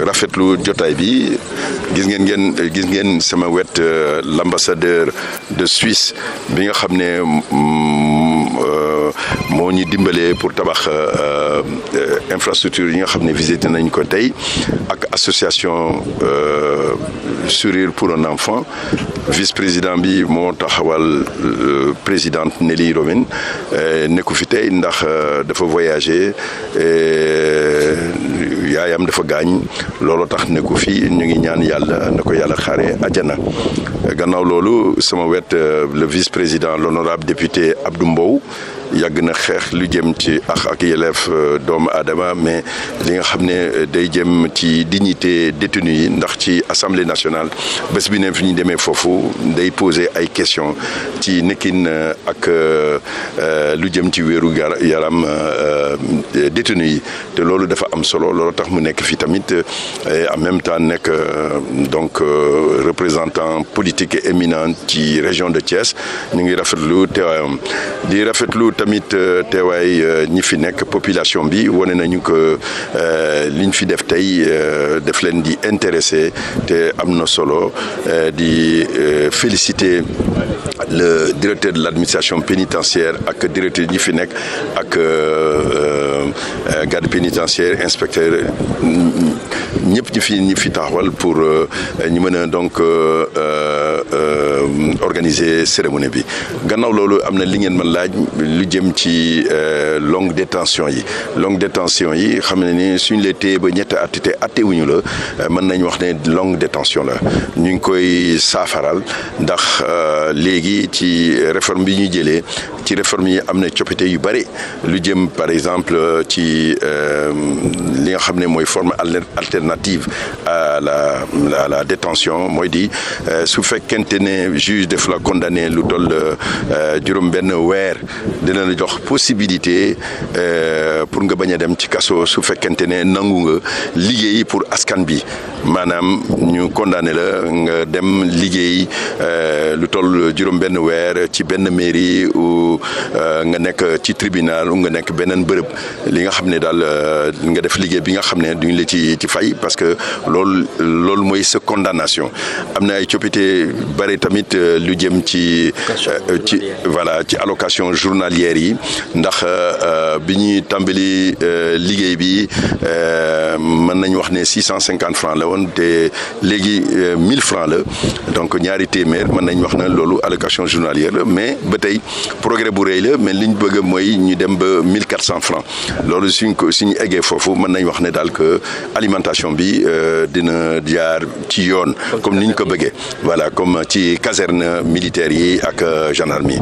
rafetlu jotaay bi gis ngeen sama wet l'ambassadeur de Suisse bi nga xam ne moo ñu dimbalee pour tabax infrastructure yi nga xam ne visité nañ ko tey ak association Sourire pour un enfant vice-président bi moo taxawal présidente Nelly Romin nekku fi tey ndax dafa voyager yaayam dafa gaañ looloo tax nekku fi ñu ngi ñaan yàlla na ko yàlla xaare àjjana gannaaw loolu sama wet le vice-président l'honorable député Abdou Mbow yàgg na xeex lu jëm ci ak yelleef doomu aadama mais li nga xam ne day jëm ci dignité détenu yi ndax ci assemblée nationale bés bi ne fi ñu demee foofu day poser ay questions ci nekkin ak lu jëm ci wéeru yaram détenu yi te loolu dafa am solo loolu tax mu nekk fi tamit en même temps nekk donc représentant politique et éminent ci région de Thiès ñu ngi rafetlu teewaayam di rafetlu tamit teewaay ñi fi nekk population bi wane nañu que liñ fi def tey def leen di intéressé te am na solo di féliciter le directeur de l'administration pénitentiaire ak directeur ñi fi nekk ak garde pénitentiaire inspecteur ñëpp ñi fi taxawal pour ñu mën a donc organiser cérémonie bi gannaaw loolu am na li ngeen mën laaj lu jëm ci longue détention yi xam ne ni suñ la téye ba ñetti at te attewuñu la mën nañ wax ne longue détention la ñu ngi koy saafaral ndax léegi ci réforme bi ñu jëlee ci réforme yi am na coppite yu bari lu jëm par exemple ci li nga xam ne mooy forme alternative à la détention mooy di su fekkente ne juge def la condamné lu toll juróom benn weer dina la jox possibilité pour nga bañ a dem ci kaso su fekkente ne nangu nga liggéey pour askan bi maanaam ñu condamné la nga dem liggéey lu toll juróom benn weer ci benn mairie ou nga nekk ci tribunal ou nga nekk beneen bërëb li nga xam ne daal nga def liggéey bi nga xam ne duñ la ci fay parce que loolu mooy sa condamnation am na ay coppite bari tamit lu jëm ci allocation journalière yi ndax bi ñuy tàmbali liggéey bi mën nañ wax ne 650 francs la woon te léegi 1000 francs la donc ñaari téeméer mën nañ wax ne loolu allocation journalière la mais ba tey progrès bu rëy la mais liñ bëgg mooy ñu dem ba 1400 francs loolu suñu eggee foofu mën nañ wax ne daal que alimentation bi dina jaar ci yoon comme ni ñu ko bëggee voilà comme ci caserne militaire yi ak gendarmerie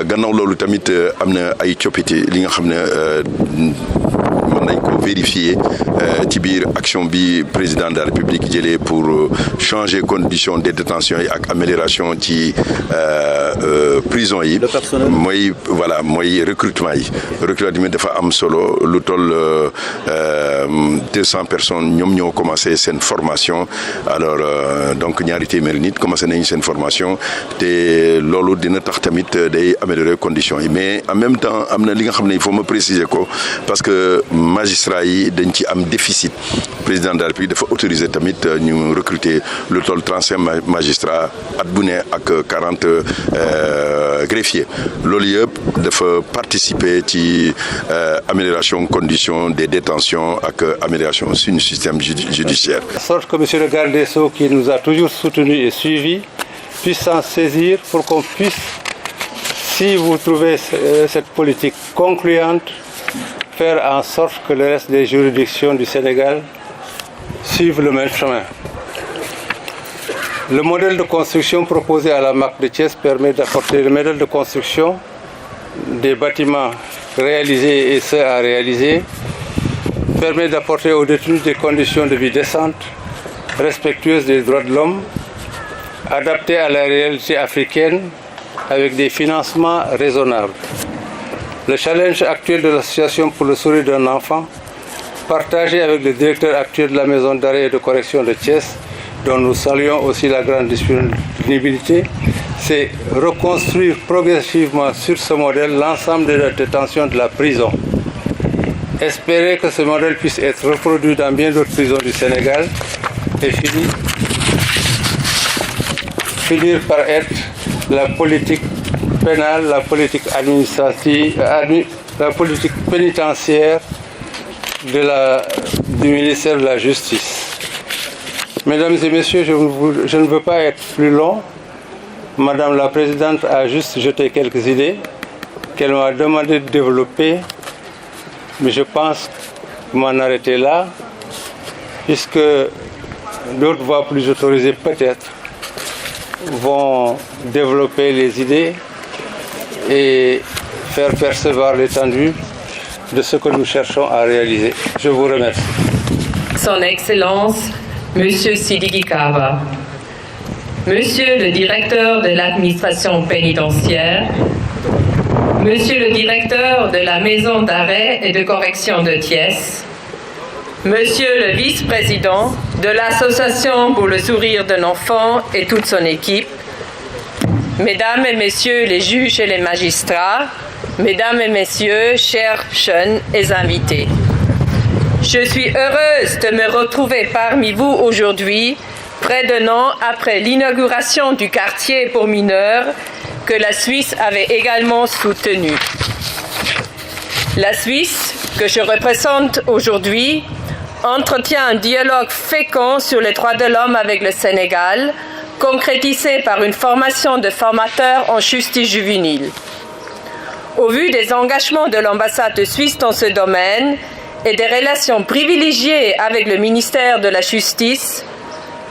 gannaaw loolu tamit am na ay coppite li nga xam ne mën nañ ko vérifier ci biir action bi président de la République jëlee pour changer conditions de détention yi ak amélioration ci prison yi mooy recrutement yi dafa am solo lu toll 200 personnes ñoom ñoo commencé seen formation alors donc ñaari téeméeri nit commencé nañu seen formation te loolu dina tax tamit day améliorer conditions yi mais en même temps am na li nga xam ne il faut ma préciser ko parce que magistrats yi dañ ci am déficit président de la République dafa autoriser tamit ñu recruter lu toll 35 magistrats at bu ne ak 40 greffiers loolu yëpp dafa participer ci amélioration conditions des détentions ak amélioration suñu système judiciaire. De sorte que monsieur le garde des Sceaux qui nous a toujours soutenus et suivis puisse s'en saisir pour qu'on puisse, si vous trouvez cette politique concluante, faire en sorte que le reste des juridictions du Sénégal suivent le même chemin. Le modèle de construction proposé à la MAC de Thiès permet d'apporter le modèle de construction des bâtiments réalisés et ceux à réaliser, permet d'apporter aux détenus des conditions de vie décentes, respectueuses des droits de l'homme, adaptées à la réalité africaine avec des financements raisonnables. Le challenge actuel de l'association pour le sourire d'un enfant, partagé avec le directeur actuel de la maison d'arrêt et de correction de Thiès, dont nous saluons aussi la grande disponibilité, c'est reconstruire progressivement sur ce modèle l'ensemble de la détention de la prison. espérer que ce modèle puisse être reproduit dans bien d'autres prisons du Sénégal et finir par être la politique pénale, la politique administrative, la politique pénitentiaire du ministère de la Justice. Mesdames et messieurs, je ne veux pas être plus long. Madame la Présidente a juste jeté quelques idées qu'elle m'a demandé de développer, mais je pense m'en arrêter là, puisque d'autres voix plus autorisées peut-être vont développer les idées et faire percevoir l'étendue de ce que nous cherchons à réaliser. Je vous remercie. Son Excellence, Monsieur Sidiki Kaba, Monsieur le directeur de l'administration pénitentiaire, Monsieur le directeur de la maison d'arrêt et de correction de Thiès, Monsieur le vice-président de l'Association pour le sourire d'un enfant et toute son équipe, Mesdames et Messieurs les juges et les magistrats, Mesdames et Messieurs, chers jeunes et invités. Je suis heureuse de me retrouver parmi vous aujourd'hui, près d'un an après l'inauguration du quartier pour mineurs que la Suisse avait également soutenu. La Suisse, que je représente aujourd'hui, entretient un dialogue fécond sur les droits de l'homme avec le Sénégal, concrétisé par une formation de formateurs en justice juvénile. Au vu des engagements de l'ambassade de Suisse dans ce domaine et des relations privilégiées avec le ministère de la Justice,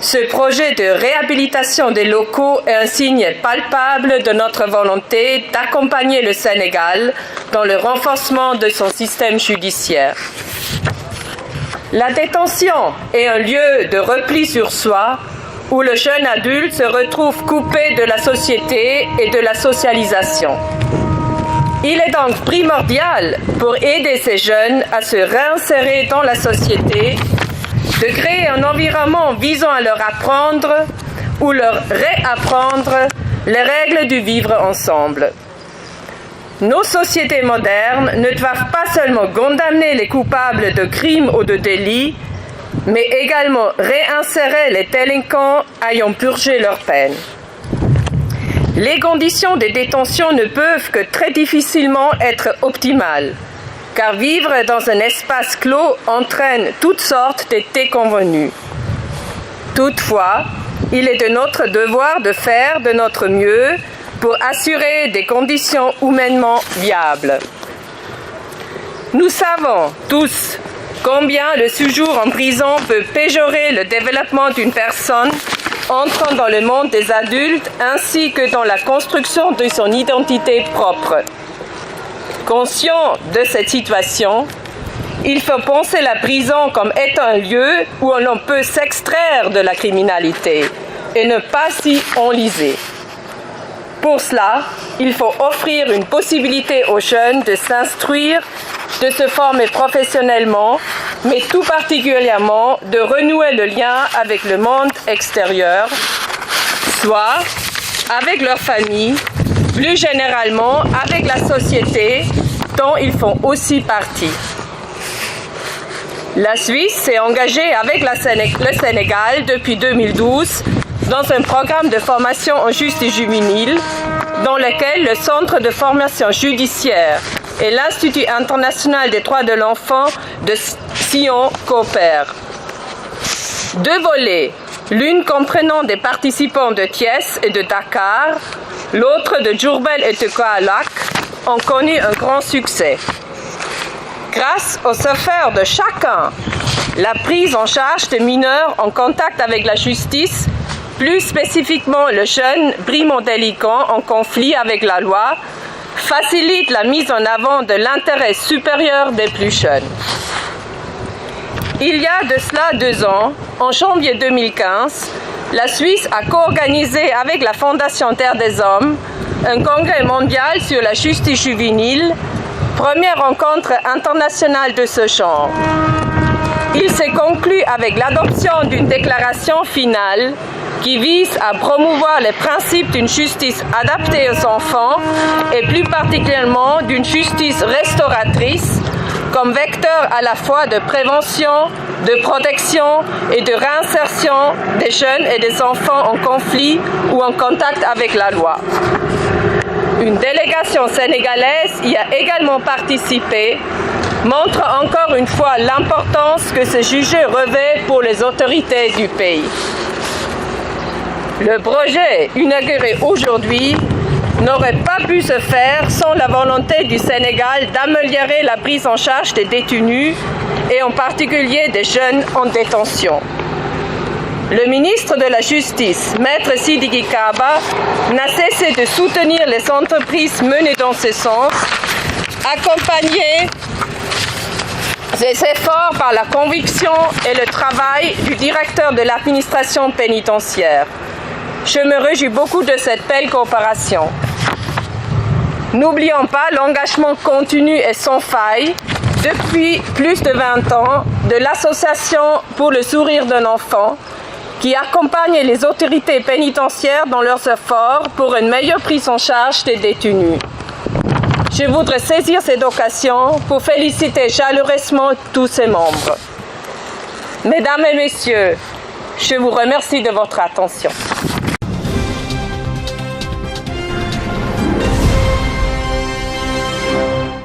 ce projet de réhabilitation des locaux est un signe palpable de notre volonté d'accompagner le Sénégal dans le renforcement de son système judiciaire. La détention est un lieu de repli sur soi où le jeune adulte se retrouve coupé de la société et de la socialisation. Il est donc primordial pour aider ces jeunes à se réinsérer dans la société, de créer un environnement visant à leur apprendre ou leur réapprendre les règles du vivre ensemble. Nos sociétés modernes ne doivent pas seulement condamner les coupables de crimes ou de délits, mais également réinsérer les délinquants ayant purgé leur peine. Les conditions de détention ne peuvent que très difficilement être optimales, car vivre dans un espace clos entraîne toutes sortes de déconvenues. Toutefois, il est de notre devoir de faire de notre mieux pour assurer des conditions humainement viables. Nous savons tous combien le séjour en prison peut péjorer le développement d'une personne entrant dans le monde des adultes ainsi que dans la construction de son identité propre. Conscient de cette situation, il faut penser la prison comme étant un lieu où l'on peut s'extraire de la criminalité et ne pas s'y enliser. Pour cela, il faut offrir une possibilité aux jeunes de s'instruire, de se former professionnellement, mais tout particulièrement de renouer le lien avec le monde extérieur, soit avec leur famille, plus généralement avec la société dont ils font aussi partie. La Suisse s'est engagée avec le Sénégal depuis 2012 dans un programme de formation en justice juvénile dans lequel le Centre de formation judiciaire et l'Institut international des droits de l'enfant de Sion coopèrent. Deux volets, l'une comprenant des participants de Thiès et de Dakar, l'autre de Diourbel et de Kaolack, ont connu un grand succès. Grâce aux efforts de chacun, la prise en charge de mineurs en contact avec la justice, plus spécifiquement le jeune primo-délinquant en conflit avec la loi, facilite la mise en avant de l'intérêt supérieur des plus jeunes. Il y a de cela 2 ans, en janvier 2015, la Suisse a co-organisé avec la Fondation Terre des Hommes un congrès mondial sur la justice juvénile, première rencontre internationale de ce genre. Il s'est conclu avec l'adoption d'une déclaration finale qui vise à promouvoir les principes d'une justice adaptée aux enfants et plus particulièrement d'une justice restauratrice, comme vecteur à la fois de prévention, de protection et de réinsertion des jeunes et des enfants en conflit ou en contact avec la loi. Une délégation sénégalaise y a également participé, montre encore une fois l'importance que ce sujet revêt pour les autorités du pays. Le projet inauguré aujourd'hui n'aurait pas pu se faire sans la volonté du Sénégal d'améliorer la prise en charge des détenus et en particulier des jeunes en détention. Le ministre de la Justice, Maître Sidiki Kaba, n'a cessé de soutenir les entreprises menées dans ce sens, accompagner ces efforts par la conviction et le travail du directeur de l'administration pénitentiaire. Je me réjouis beaucoup de cette belle coopération. N'oublions pas l'engagement continu et sans faille depuis plus de 20 ans de l'Association pour le sourire d'un enfant qui accompagne les autorités pénitentiaires dans leurs efforts pour une meilleure prise en charge des détenus. Je voudrais saisir cette occasion pour féliciter chaleureusement tous ses membres. Mesdames et messieurs, je vous remercie de votre attention.